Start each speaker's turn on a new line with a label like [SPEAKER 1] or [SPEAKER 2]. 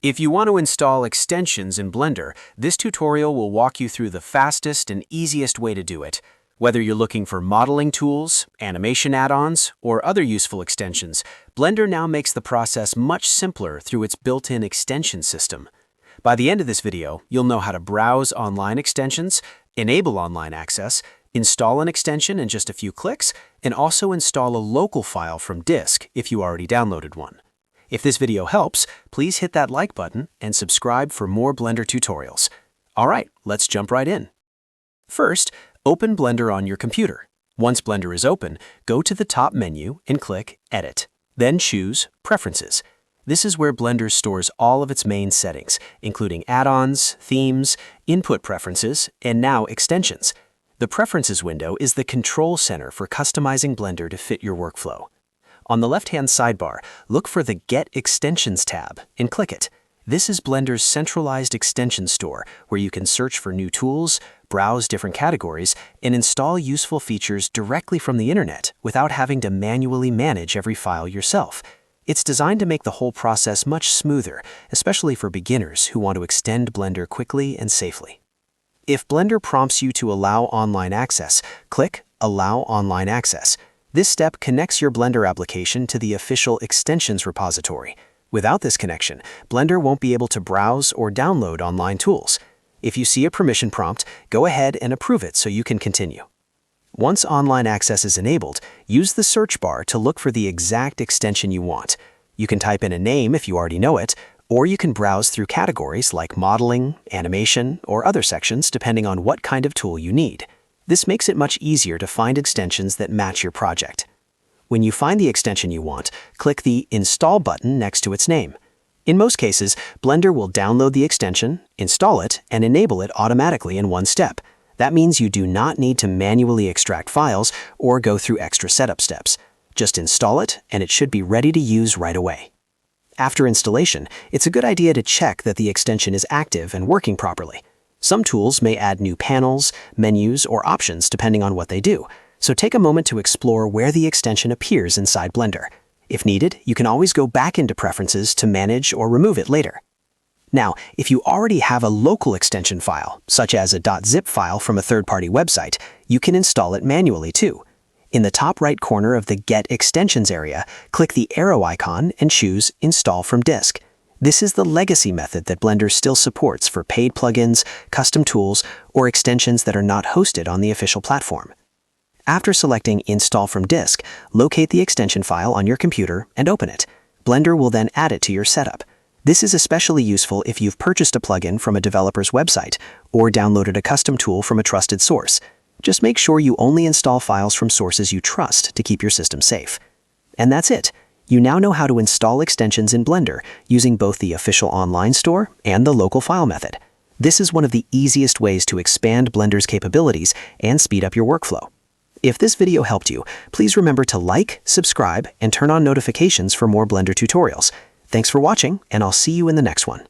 [SPEAKER 1] If you want to install extensions in Blender, this tutorial will walk you through the fastest and easiest way to do it. Whether you're looking for modeling tools, animation add-ons, or other useful extensions, Blender now makes the process much simpler through its built-in extension system. By the end of this video, you'll know how to browse online extensions, enable online access, install an extension in just a few clicks, and also install a local file from disk if you already downloaded one. If this video helps, please hit that like button and subscribe for more Blender tutorials. All right, let's jump right in. First, open Blender on your computer. Once Blender is open, go to the top menu and click Edit. Then choose Preferences. This is where Blender stores all of its main settings, including add-ons, themes, input preferences, and now extensions. The Preferences window is the control center for customizing Blender to fit your workflow. On the left-hand sidebar, look for the Get Extensions tab and click it. This is Blender's centralized extension store where you can search for new tools, browse different categories, and install useful features directly from the internet without having to manually manage every file yourself. It's designed to make the whole process much smoother, especially for beginners who want to extend Blender quickly and safely. If Blender prompts you to allow online access, click Allow Online Access. This step connects your Blender application to the official extensions repository. Without this connection, Blender won't be able to browse or download online tools. If you see a permission prompt, go ahead and approve it so you can continue. Once online access is enabled, use the search bar to look for the exact extension you want. You can type in a name if you already know it, or you can browse through categories like modeling, animation, or other sections depending on what kind of tool you need. This makes it much easier to find extensions that match your project. When you find the extension you want, click the Install button next to its name. In most cases, Blender will download the extension, install it, and enable it automatically in one step. That means you do not need to manually extract files or go through extra setup steps. Just install it, and it should be ready to use right away. After installation, it's a good idea to check that the extension is active and working properly. Some tools may add new panels, menus, or options depending on what they do, so take a moment to explore where the extension appears inside Blender. If needed, you can always go back into Preferences to manage or remove it later. Now, if you already have a local extension file, such as a .zip file from a third-party website, you can install it manually too. In the top right corner of the Get Extensions area, click the arrow icon and choose Install from Disk. This is the legacy method that Blender still supports for paid plugins, custom tools, or extensions that are not hosted on the official platform. After selecting Install from Disk, locate the extension file on your computer and open it. Blender will then add it to your setup. This is especially useful if you've purchased a plugin from a developer's website or downloaded a custom tool from a trusted source. Just make sure you only install files from sources you trust to keep your system safe. And that's it. You now know how to install extensions in Blender using both the official online store and the local file method. This is one of the easiest ways to expand Blender's capabilities and speed up your workflow. If this video helped you, please remember to like, subscribe, and turn on notifications for more Blender tutorials. Thanks for watching, and I'll see you in the next one.